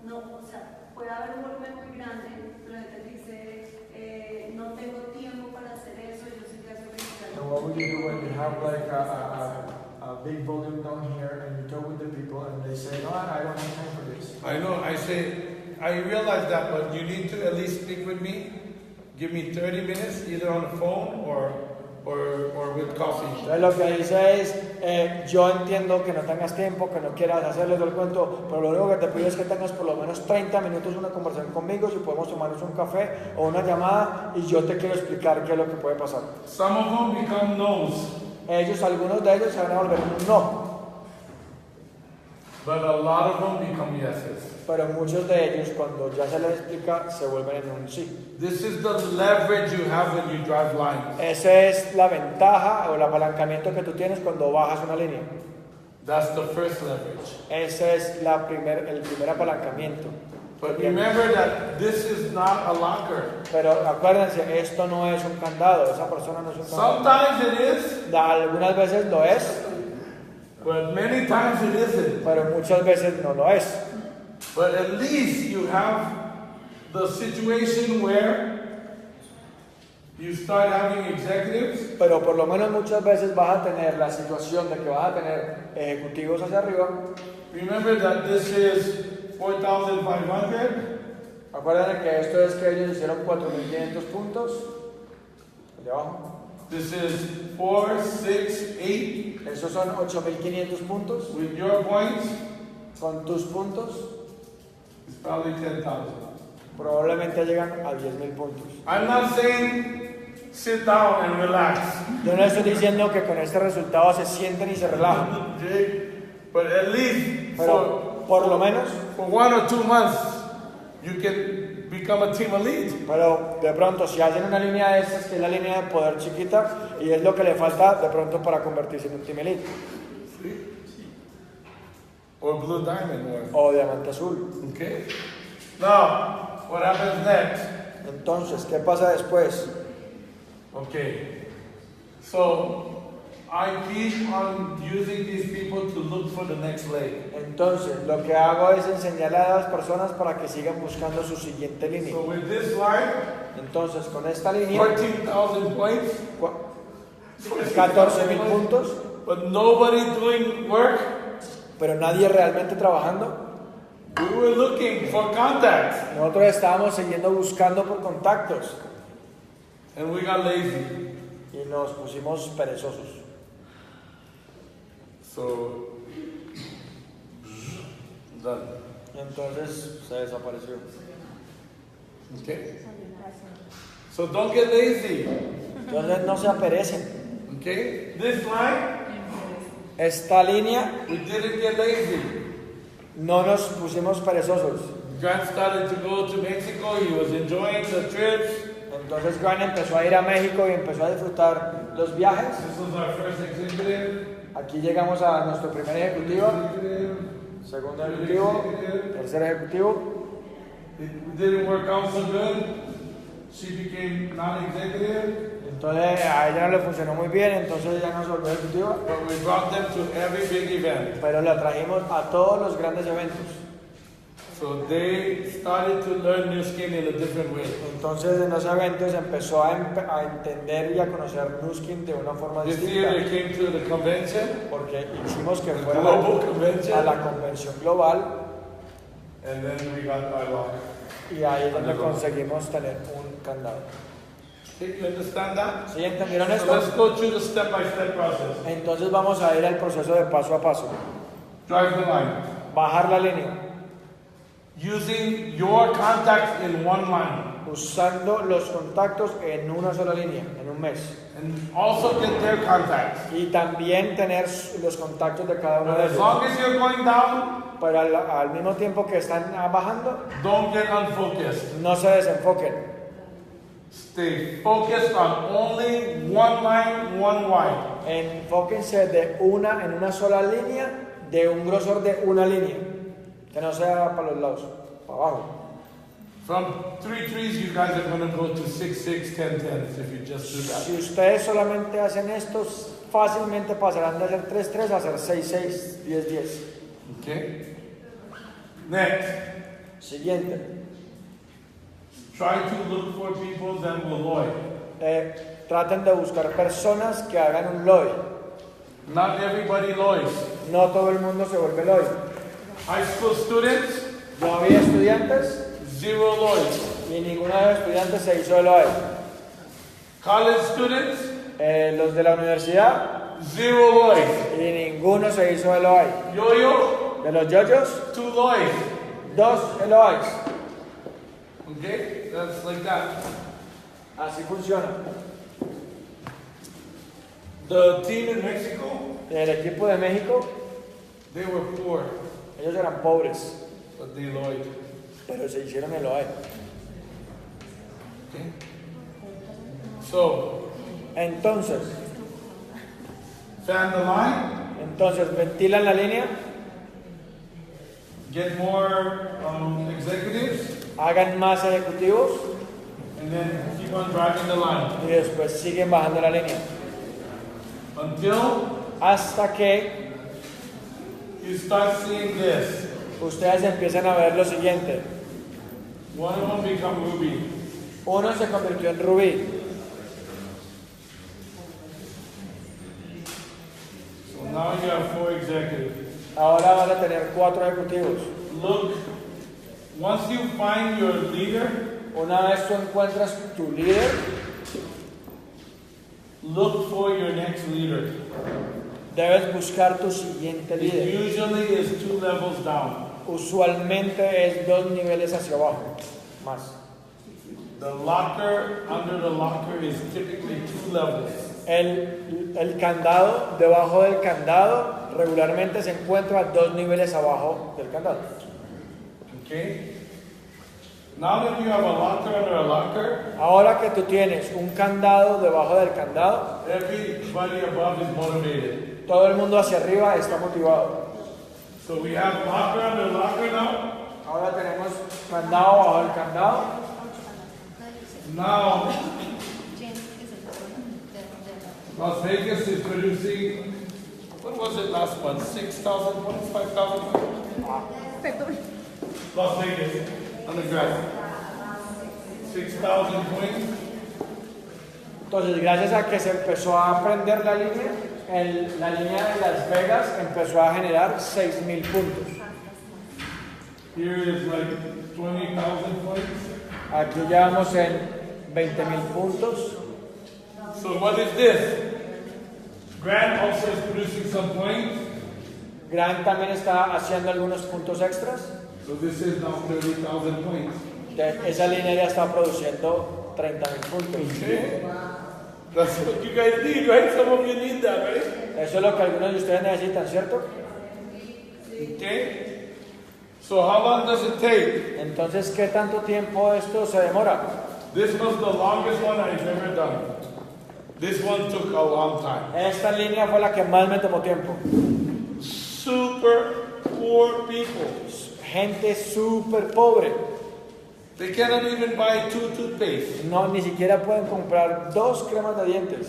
no, o sea, puede haber un volumen muy grande, pero la gente dice, no tengo tiempo para hacer eso, yo sé que hace So what would you do when you have like a big volume down here and you talk with the people and they say, no, I don't have time for this. I know, I say, I realize that, but you need to at least speak with me. Give me 30 minutes, either on the phone or with coffee. Entonces lo que dice es, yo entiendo que no tengas tiempo, que no quieras hacerle todo el cuento, pero lo único que te pido es que tengas por lo menos 30 minutos una conversación conmigo, si podemos tomarnos un café o una llamada y yo te quiero explicar qué es lo que puede pasar. Some of them become no's, Algunos de ellos se van a volver un no, but a lot of them become yeses. pero muchos de ellos cuando ya se les explica se vuelven en un sí. This is the leverage you have when you drive lines. Esa es la ventaja o el apalancamiento que tú tienes cuando bajas una línea. That's the first leverage. Ese es el primer apalancamiento. But remember that this is not a locker. Pero acuérdense, esto no es un candado, esa persona no es un candado. Sometimes it is, Algunas veces lo es, but many times it isn't. pero muchas veces no lo es. But at least you have the situation where you start having executives Pero por lo menos muchas veces vas a tener la situación de que vas a tener ejecutivos hacia arriba. Remember that this is 4,500. Acuérdense que esto es que ellos hicieron 4.500 puntos. El de abajo. This is 4, 6, 8 Esos son 8.500 puntos. with your points. Con tus puntos. It's probably 10,000. Probablemente llegan a 10.000 puntos. I'm not saying sit down and relax. Yo no estoy diciendo que con este resultado se sienten y se relajan, Okay? But at least pero por lo menos, for 1 or 2 months, you can become a team elite. pero de pronto si hacen una línea de estas, que es la línea de poder chiquita, y es lo que le falta de pronto para convertirse en un team elite, Or blue diamond. o diamante azul. Okay? Now, what happens next? Entonces, ¿qué pasa después? Okay. So, I keep on using these people to look for the next leg. Entonces, lo que hago es enseñarle a las personas para que sigan buscando su siguiente línea. So, with this line, Entonces, con esta línea, 14,000 points, 14.000 puntos, but nobody doing work. pero nadie realmente trabajando. We were looking for contacts, Nosotros estábamos siguiendo buscando por contactos and we got lazy. y nos pusimos perezosos. So, done. Entonces se desapareció. Okay? So don't get lazy. Entonces no se aperecen. Okay? This line, Esta línea we didn't get lazy. no nos pusimos perezosos. Grant started to go to Mexico. He was enjoying the trips. Entonces Grant empezó a ir a México y empezó a disfrutar los viajes. This was our first executive. Aquí llegamos a nuestro primer ejecutivo, segundo ejecutivo, tercer ejecutivo. It didn't work out so good. She became non-executive. Entonces a ella no le funcionó muy bien, entonces ella no se volvió ejecutiva. But we brought them to every big event. Pero la trajimos a todos los grandes eventos. So they started to learn Nuskin in a different way. Entonces en los eventos empezó a entender y a conocer Nuskin de una forma This year distinta. they came to the convention, Porque hicimos que the fuera global a convention, la convención global and then we got our lock. y ahí es donde conseguimos tener un candado. Okay, you understand that? ¿Sí entendieron So esto? let's go through the step-by-step process. Entonces vamos a ir al proceso de paso a paso. Drive the line. Bajar la línea, Using your contacts in one line. usando los contactos en una sola línea, en un mes. And also get their contacts. Y también tener los contactos de cada uno But de as ellos. long as you're going down, Pero al mismo tiempo que están bajando, don't get unfocused. no se desenfoquen. Stay focused on only one line, one wide. Enfóquense en una sola línea, de un grosor de una línea. Que no sea para los lados, para abajo. From 3 trees, you guys are going to go to 6, 6, 10, 10 if you just do that. Si ustedes solamente hacen esto, fácilmente pasarán de hacer 3-3 a hacer 6-6, 10-10. Okay? Next, Siguiente. try to look for people that will LOI. Traten de buscar personas que hagan un LOI. Not everybody LOIs. No todo el mundo se vuelve LOI. High school students, No había estudiantes 0 LOIs. y ninguno de los estudiantes se hizo LOI. College students, Los de la universidad 0 LOIs. y ninguno se hizo LOI. Yo-yo, De los yoyos, 2 LOIs. 2 LOIs. Okay? That's like that. Así funciona. The team in Mexico, El equipo de México, they were poor, ellos eran pobres, but they LOIed. pero se hicieron el LOI. Okay? So, Entonces, fan the line, ventilan la línea, get more executives, hagan más ejecutivos and then keep on driving the line y después siguen bajando la línea. until Hasta que you start seeing this. ustedes empiezan a ver lo siguiente. One of them become Ruby. Uno se convirtió en rubí. So now you have 4 executives. Ahora van a tener 4 ejecutivos. Look, once you find your leader, Una vez tú encuentras tu líder, look for your next leader. debes buscar tu siguiente It líder. usually is 2 levels down. Usualmente es 2 niveles hacia abajo, más. The locker, under the locker is typically 2 levels. El candado, debajo del candado, regularmente se encuentra 2 niveles abajo del candado. Okay? Now that you have a locker under a locker, Ahora que tú tienes un candado debajo del candado, everybody above is motivated. todo el mundo hacia arriba está motivado. So we have locker under locker now. Ahora tenemos candado bajo el candado. Now, Las Vegas is producing, what was it last month? 6,000 points, 5,000 points? Las Vegas, undergrad. 6,000 points. Entonces, gracias a que se empezó a aprender la línea, la línea de Las Vegas empezó a generar 6,000 puntos. Here is like 20,000 points. Aquí ya vamos en 20,000 puntos. So what is this? Grant also is producing some points. Grant también está haciendo algunos puntos extras. So this is now 30,000 points. Esa línea ya está produciendo 30,000 puntos. Okay? That's what you guys need, right? Some of you need that, right? Eso es lo que algunos de ustedes necesitan, ¿cierto? Okay? So how long does it take? Entonces, ¿qué tanto tiempo esto se demora? This was the longest one I've ever done. This one took a long time. Esta línea fue la que más me tomó tiempo. Super poor people. Gente súper pobre. They cannot even buy 2 toothpaste. No, ni siquiera pueden comprar 2 cremas de dientes.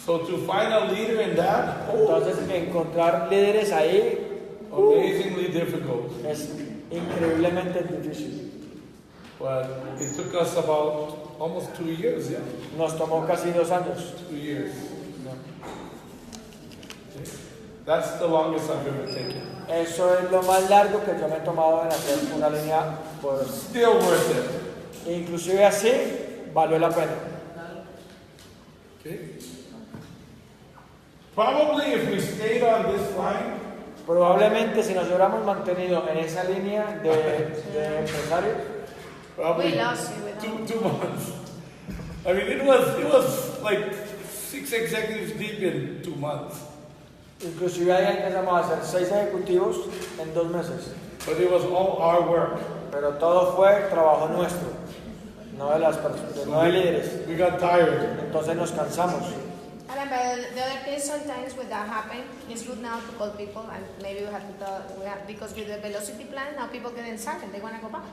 So to find a leader in that, Entonces, encontrar líderes ahí amazingly difficult. es increíblemente difícil. But it took us about almost 2 years, yeah? Nos tomó casi 2 años. 2 years. That's the longest I've ever taken. Eso es lo más largo que yo me he tomado en hacer una línea poderosa. Still worth it. Inclusive así, valió la pena. Okay? Probably if we stayed on this line, Probablemente si nos hubiéramos mantenido en esa línea de empresarios, probably We lost you with 2 months. I mean, it was like 6 executives deep in 2 months. inclusive ahí empezamos a hacer 6 ejecutivos en 2 meses. But it was all our work. Pero todo fue trabajo nuestro, no de las personas, no de líderes. We got tired. Entonces nos cansamos. And the other thing sometimes when that happen, it's good now to call people and maybe we have to tell, because with the velocity plan, now people get inside and they want to go back.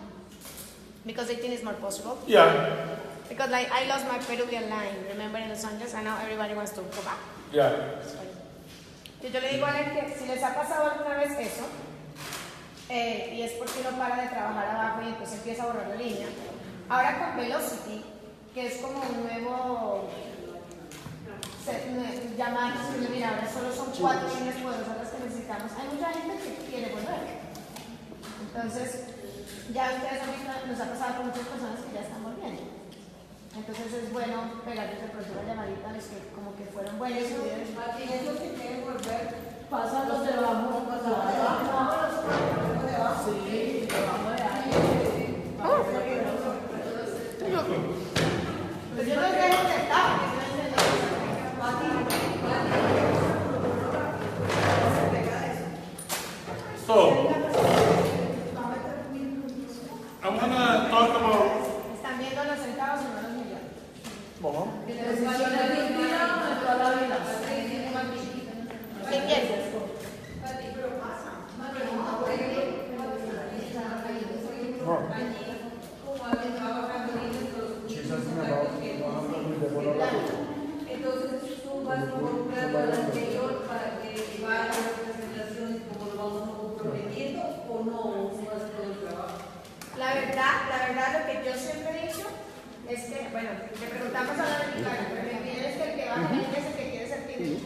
Because they think it's more possible. Yeah. Because like I lost my Peruvian line, remember in Los Angeles, and now everybody wants to go back. Yeah. Yo le digo a él que si les ha pasado alguna vez eso, y es porque uno para de trabajar abajo y entonces empieza a borrar la línea. Ahora con Velocity, que es como un nuevo llamar, mira, ahora solo son 4 líneas poderosas las que necesitamos. Hay mucha gente que quiere volver. Entonces, ya ustedes han visto, nos ha pasado con muchas personas que ya están volviendo. Entonces es bueno pegarles de pronto una llamadita a los que como que fueron buenos. Eso que quieren volver, pasan los de abajo, los de abajo, los de abajo. Sí, debajo de ahí. Pues yo no dejo sentado. So, I want to talk about. Están viendo los centavos y no los millones. ¿Cómo? ¿Qué quieres? Entonces tú vas a comprar lo anterior para que vaya a las presentaciones como lo vamos comprometiendo o no vas a todo el trabajo. La verdad, lo que yo siempre he dicho es que, bueno, le preguntamos a la mexicana, pero me piden es que el que va con él es el que quiere ser líder.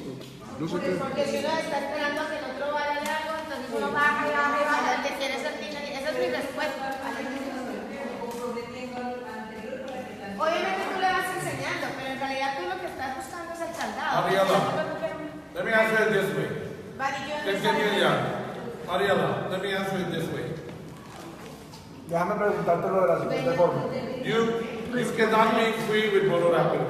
Porque si uno está esperando a que el otro vaya de algo, entonces uno baja y baja y baja, el que quiere ser líder. Esa es mi respuesta. Obviamente tú le vas enseñando, pero en realidad tú lo que estás buscando es el candado. Ariela, let me answer it this way. Vale, yo Let's get you young. Ariela, let me answer it this way. Déjame preguntarte lo de la siguiente forma. You cannot make free with mono rápido.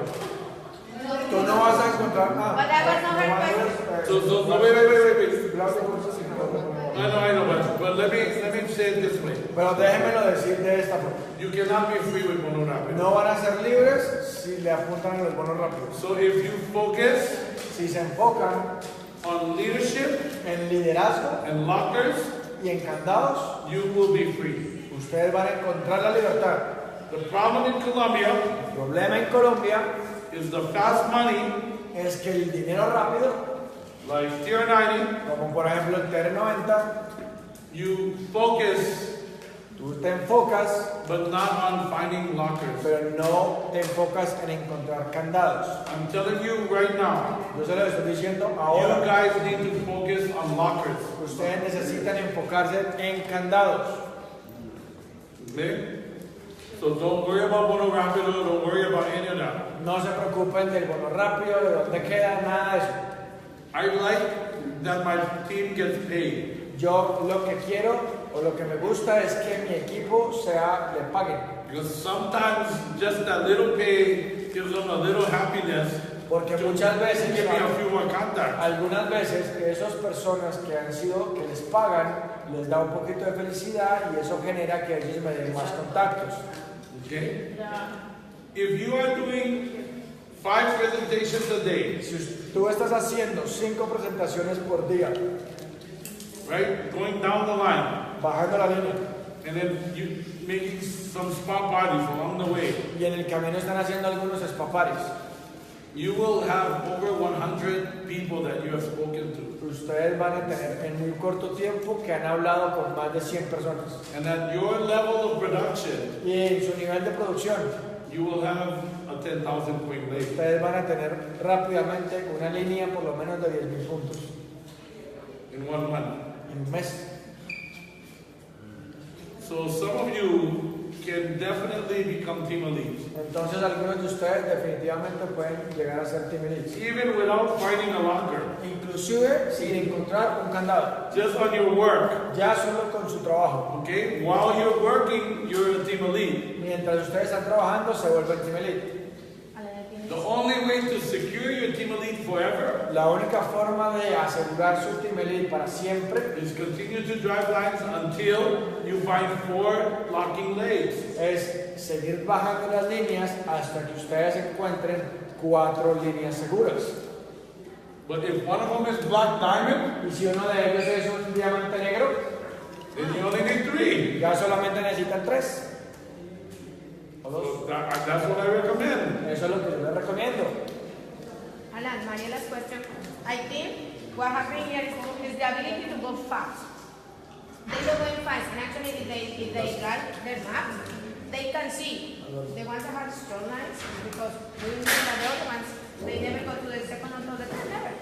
Tú no vas a encontrar nada. But that was not her question. So wait. Gracias por eso, sí, I know, but let me say it this way. Pero déjenmelo decir de esta forma. You cannot be free with mono rápido. No van a ser libres si le apuntan a los bonos rápidos. So if you focus Si se enfocan on leadership en liderazgo and lockers, y en candados, you will be free. ustedes van a encontrar la libertad. The problem in Colombia El problema en Colombia is the fast money, es que el dinero rápido, like tier 90, como por ejemplo el TR90, you focus tú te enfocas, but not on finding lockers. pero no te enfocas en encontrar candados. I'm telling you right now, Yo se lo estoy diciendo you ahora. guys need to focus on lockers. Ustedes necesitan enfocarse en candados. Okay? So don't worry about mono rápido, don't worry about any of that. No se preocupen del bono rápido, de dónde queda, nada de eso. I like that my team gets paid. Yo lo que quiero o lo que me gusta es que mi equipo le paguen. Because sometimes just that little pay gives them a little happiness. Porque muchas veces, Give me a few more contacts. algunas veces, esas personas que les pagan, les da un poquito de felicidad y eso genera que ellos me den más contactos. Okay? If you are doing 5 presentations a day, Si tú estás haciendo 5 presentaciones por día, right? Going down the line, bajando la línea, and then you making some spot parties along the way, y en el camino están haciendo algunos espaparis, you will have over 100 people that you have spoken to. ustedes van a tener en muy corto tiempo que han hablado con más de 100 personas. And at your level of production, Y en su nivel de producción, you will have a 10,000 point lane. ustedes van a tener rápidamente una línea por lo menos de 10,000 puntos In 1 month. en un mes. So some of you can definitely become team elites, Entonces algunos de ustedes definitivamente pueden llegar a ser team leads. even without finding a locker. Inclusive sin encontrar un candado. Just on your work, Ya solo con su trabajo. okay? While you're working, you're a team elite. Mientras ustedes están trabajando se vuelven team lead. The only way to secure your team elite forever La única forma de asegurar su team lead para siempre is continue to drive lines until you find 4 locking legs. es seguir bajando las líneas hasta que ustedes encuentren 4 líneas seguras. But if one of them is black diamond, Y si uno de ellos es un diamante negro, then you only need 3. ya solamente necesitan 3. O 2. So that's what I recommend. Eso es lo que yo les recomiendo. Alan, Mariela's question. I think what happened here is the ability to go fast. They go going fast, and actually, if they drive their maps, they can see the ones that have strong lines, because we know that the other ones, they never go to the second or the third level.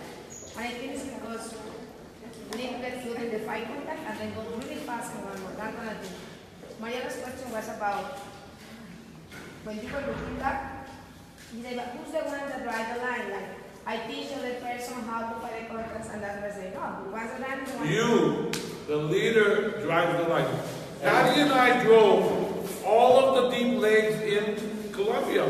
And I think it's because they need to get through in the 5 contact and then go really fast in one more. That's what I think. Mariela's question was about when you were looking back, you say, but who's the one that drive the line? Like, I teach the person how to find the contracts, and that's what I say, no, the ones that I'm the one. You, the leader, drives the line. Patty and I drove all of the deep lanes in Colombia.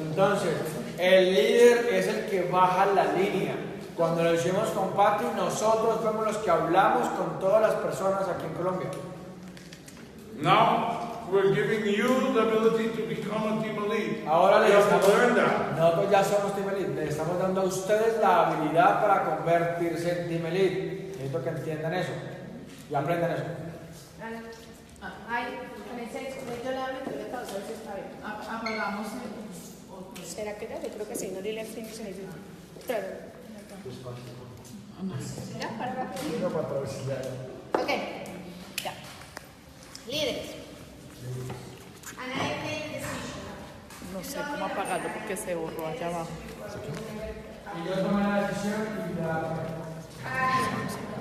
Entonces, el líder es el que baja la línea. Cuando lo hicimos con Patty, nosotros fuimos los que hablamos con todas las personas aquí en Colombia. Now, we're giving you the ability to become a team elite. Ahora You have to learn nosotros that. ya somos Team Elite, les estamos dando a ustedes la habilidad para convertirse en Team Elite. Necesito que entiendan eso y aprendan eso. Ay, con ese yo le hablo entre todos, a ver si está bien. Apagamos ¿Será que ya? Yo creo que sí, no dile el fin se dice. ¿Ya? Para acá. Ok, ya. Líderes. And I made a decision. No sé cómo apagarlo porque se borró allá abajo. Y yo tomé la decisión y la... I